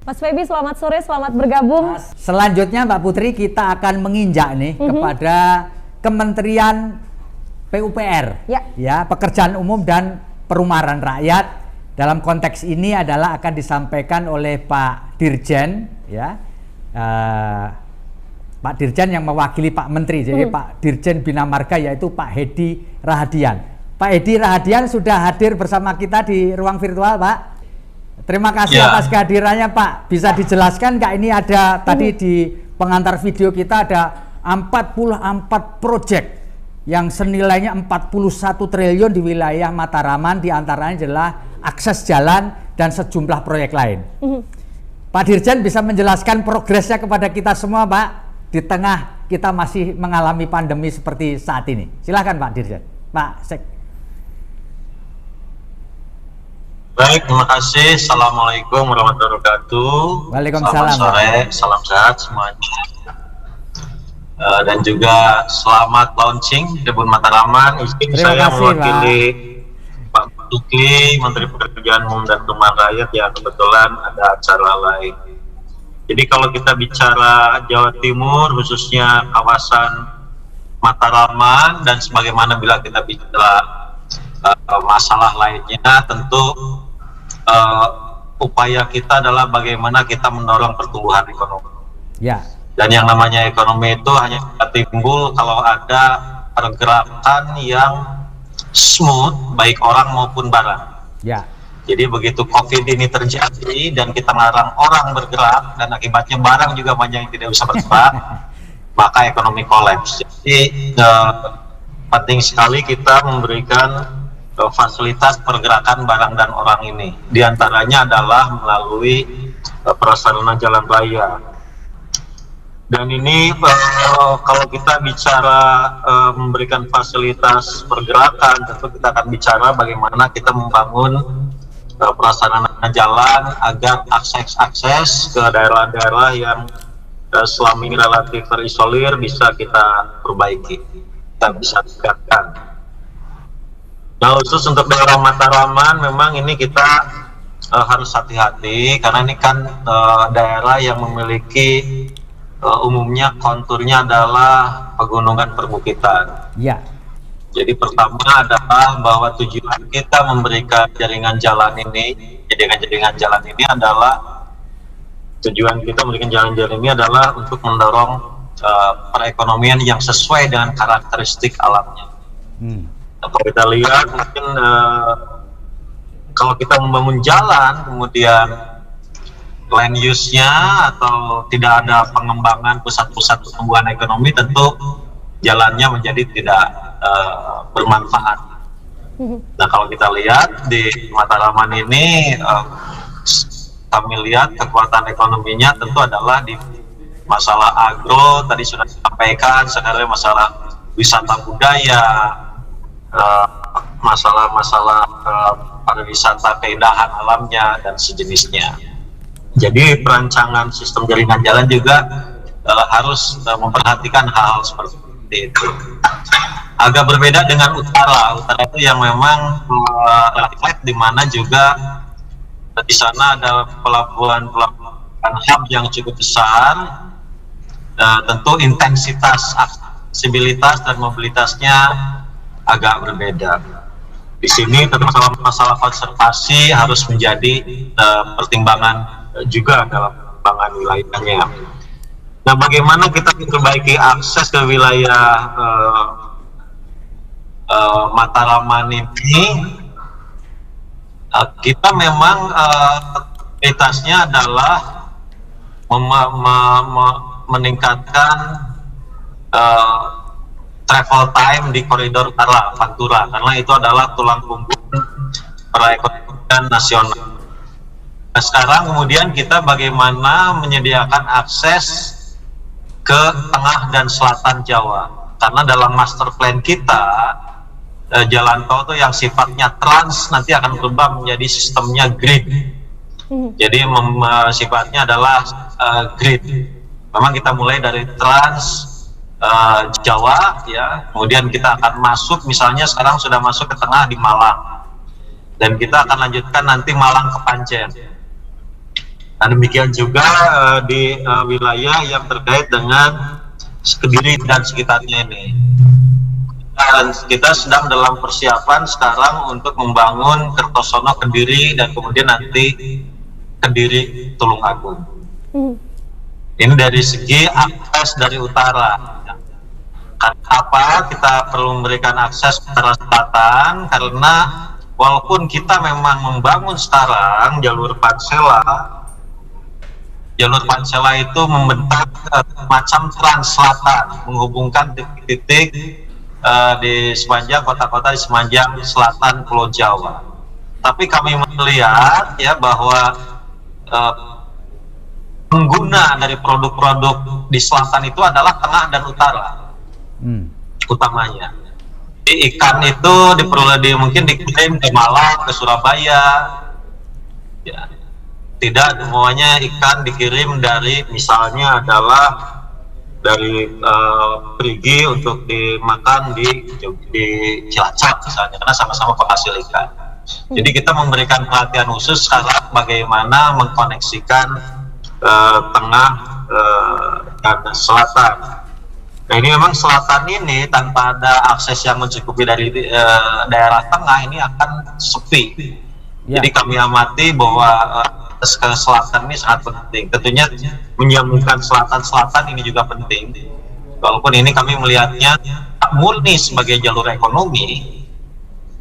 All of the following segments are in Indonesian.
Mas Feby, selamat sore, selamat bergabung. Selanjutnya Mbak Putri, kita akan menginjak nih kepada Kementerian PUPR, ya, Pekerjaan Umum dan Perumahan Rakyat. Dalam konteks ini adalah akan disampaikan oleh Pak Dirjen, ya, Pak Dirjen yang mewakili Pak Menteri. Jadi Pak Dirjen Bina Marga yaitu Pak Hedi Rahadian. Pak Hedi Rahadian sudah hadir bersama kita di ruang virtual, Pak. Terima kasih atas kehadirannya, Pak. Bisa dijelaskan nggak, ini ada tadi di pengantar video kita ada 44 proyek yang senilainya 41 triliun di wilayah Mataraman, diantaranya adalah akses jalan dan sejumlah proyek lain. Pak Dirjen bisa menjelaskan progresnya kepada kita semua, Pak, di tengah kita masih mengalami pandemi seperti saat ini. Silakan Pak Dirjen. Pak Sek. Baik, terima kasih. Assalamualaikum warahmatullahi wabarakatuh. Waalaikumsalam. Selamat sore, salam sehat semuanya. Dan juga selamat launching Kebun Mataraman. Saya mewakili Pak Duki, Menteri Pekerjaan Umum dan Perumahan Rakyat yang kebetulan ada acara lain. Jadi kalau kita bicara Jawa Timur, khususnya kawasan Mataraman, dan sebagaimana bila kita bicara masalah lainnya, tentu upaya kita adalah bagaimana kita mendorong pertumbuhan ekonomi. Ya. Dan yang namanya ekonomi itu hanya timbul kalau ada pergerakan yang smooth, baik orang maupun barang. Ya. Jadi begitu COVID ini terjadi dan kita melarang orang bergerak dan akibatnya barang juga banyak yang tidak bisa bergerak, maka ekonomi kolaps. Jadi penting sekali kita memberikan fasilitas pergerakan barang dan orang ini. Di antaranya adalah melalui prasarana jalan raya. Dan ini kalau kita bicara memberikan fasilitas pergerakan, tentu kita akan bicara bagaimana kita membangun prasarana jalan agar akses ke daerah-daerah yang selama ini relatif terisolir bisa kita perbaiki, kita bisa tingkatkan. Nah, khusus untuk daerah Mataraman, memang ini kita harus hati-hati karena ini kan daerah yang memiliki umumnya konturnya adalah pegunungan perbukitan. Ya. Jadi pertama adalah bahwa tujuan kita memberikan jaringan jalan ini, jaringan jalan ini adalah tujuan kita memberikan jalan-jalan ini adalah untuk mendorong perekonomian yang sesuai dengan karakteristik alamnya. Kalau kita lihat mungkin kalau kita membangun jalan kemudian land use-nya atau tidak ada pengembangan pusat-pusat pertumbuhan ekonomi, tentu jalannya menjadi tidak bermanfaat. Nah, kalau kita lihat di Mataraman ini kami lihat kekuatan ekonominya tentu adalah di masalah agro, tadi sudah disampaikan, sekarang masalah wisata budaya, masalah-masalah pariwisata keindahan alamnya dan sejenisnya. Jadi perancangan sistem jaringan jalan juga harus memperhatikan hal-hal seperti itu. Agak berbeda dengan utara itu yang memang relatif, di mana juga di sana ada pelabuhan hub yang cukup besar. Tentu intensitas aksesibilitas dan mobilitasnya agak berbeda. Di sini tentu masalah konservasi harus menjadi pertimbangan juga dalam pengembangan wilayahnya. Nah, bagaimana kita memperbaiki akses ke wilayah Mataraman ini? Kita memang prioritasnya adalah meningkatkan travel time di koridor utara Pantura, karena itu adalah tulang punggung perekonomian nasional. Nah, sekarang kemudian kita bagaimana menyediakan akses ke tengah dan selatan Jawa, karena dalam master plan kita jalan tol itu yang sifatnya trans nanti akan berubah menjadi sistemnya grid. Jadi sifatnya adalah grid. Memang kita mulai dari trans Jawa, ya, kemudian kita akan masuk, misalnya sekarang sudah masuk ke tengah di Malang, dan kita akan lanjutkan nanti Malang ke Pancen. Dan demikian juga di wilayah yang terkait dengan Kediri dan sekitarnya ini. Dan kita sedang dalam persiapan sekarang untuk membangun Kertosono Kediri dan kemudian nanti Kediri Tulungagung. Ini dari segi akses dari utara. Karena apa? Kita perlu memberikan akses ke arah selatan karena walaupun kita memang membangun sekarang jalur Pansela itu membentang macam trans selatan, menghubungkan titik-titik di sepanjang kota-kota di sepanjang selatan Pulau Jawa. Tapi kami melihat ya bahwa pengguna dari produk-produk di selatan itu adalah tengah dan utara, utamanya. Di ikan itu mungkin dikirim ke Malang, ke Surabaya, ya. Tidak semuanya ikan dikirim dari, misalnya adalah dari perigi untuk dimakan di Cilacap misalnya, karena sama-sama penghasil ikan. Jadi kita memberikan perhatian khusus sekarang bagaimana mengkoneksikan tengah dan selatan. Nah ini memang selatan ini tanpa ada akses yang mencukupi dari daerah tengah ini akan sepi. Jadi kami amati bahwa ke selatan ini sangat penting. Tentunya menyambungkan selatan-selatan ini juga penting. Walaupun ini kami melihatnya murni sebagai jalur ekonomi.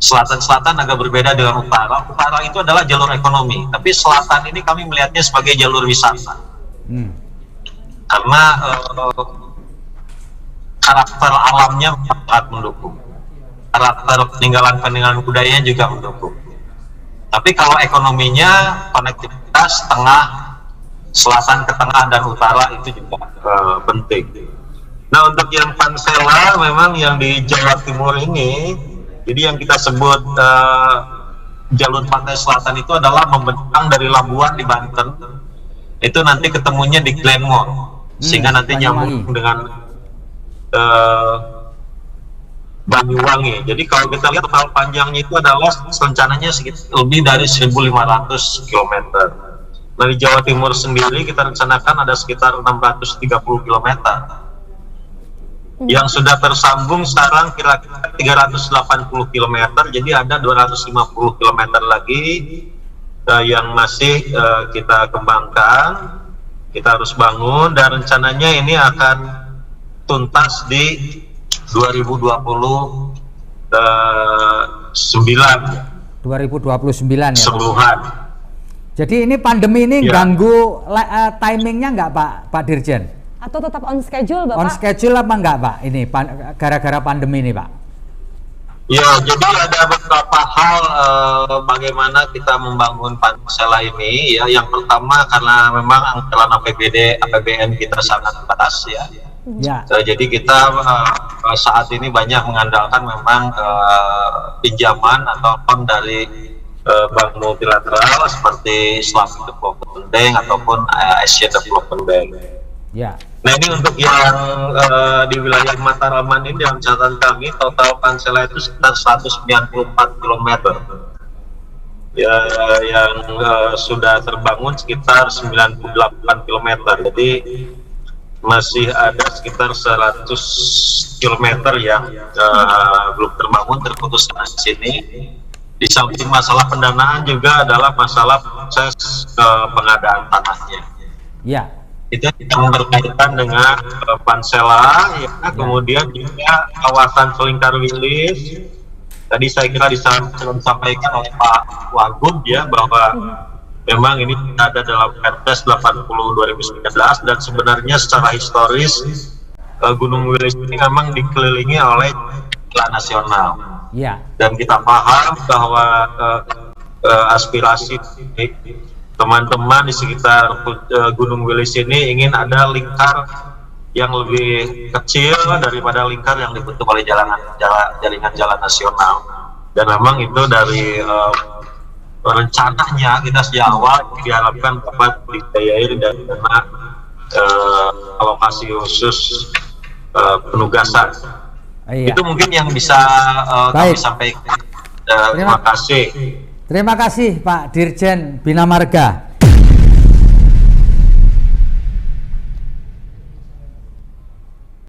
Selatan-selatan agak berbeda dengan utara. Utara itu adalah jalur ekonomi, tapi selatan ini kami melihatnya sebagai jalur wisata. Karena karakter alamnya sangat mendukung. Karakter peninggalan-peninggalan budayanya juga mendukung. Tapi kalau ekonominya, konektivitas tengah, selatan ke tengah dan utara itu juga penting. Nah untuk yang Pansela memang yang di Jawa Timur ini, jadi yang kita sebut jalur pantai selatan itu adalah membentang dari Labuan di Banten, itu nanti ketemunya di Glenmore, sehingga nanti nyambung dengan Banyuwangi. Jadi kalau kita lihat total panjangnya itu adalah rencananya lebih dari 1.500 km. Dari Jawa Timur sendiri kita rencanakan ada sekitar 630 km. Yang sudah tersambung sekarang kira-kira 380 km. Jadi ada 250 km lagi yang masih kita kembangkan. Kita harus bangun dan rencananya ini akan tuntas di 2029 ya. Seluruhan. Jadi ini pandemi ini ganggu timingnya nggak Pak Dirjen? Atau tetap on schedule Bapak? On schedule apa enggak Pak? Ini gara-gara pandemi ini Pak? Ya, jadi ada beberapa hal bagaimana kita membangun Pansela ini ya. Yang pertama karena memang anggaran APBN kita sangat terbatas ya. Jadi kita saat ini banyak mengandalkan memang pinjaman ataupun dari bank multilateral seperti Islamic Development Bank ataupun Asian Development Bank. Nah ini untuk yang di wilayah Mataraman ini dalam catatan kami total Pansela itu sekitar 194 km. Ya, yang sudah terbangun sekitar 98 km. Jadi masih ada sekitar 100 km yang belum terbangun, terputus di sini. Di samping masalah pendanaan juga adalah masalah proses pengadaan tanahnya. Itu kita berkaitan dengan Pansela, kemudian juga kawasan Selingkar Wilis. Tadi saya kira disampaikan oleh Pak Wagub ya bahwa memang ini ada dalam Perpres 80 2019 dan sebenarnya secara historis Gunung Wilis ini memang dikelilingi oleh jalan nasional. Dan kita paham bahwa aspirasi teman-teman di sekitar Gunung Wilis ini ingin ada lingkar yang lebih kecil daripada lingkar yang dibentuk oleh jaringan jalan nasional. Dan memang itu dari rencananya kita sejak awal diharapkan dapat dibiayai dari dana alokasi khusus penugasan. Itu mungkin yang bisa kami sampaikan. Terima kasih. Terima kasih Pak Dirjen Bina Marga.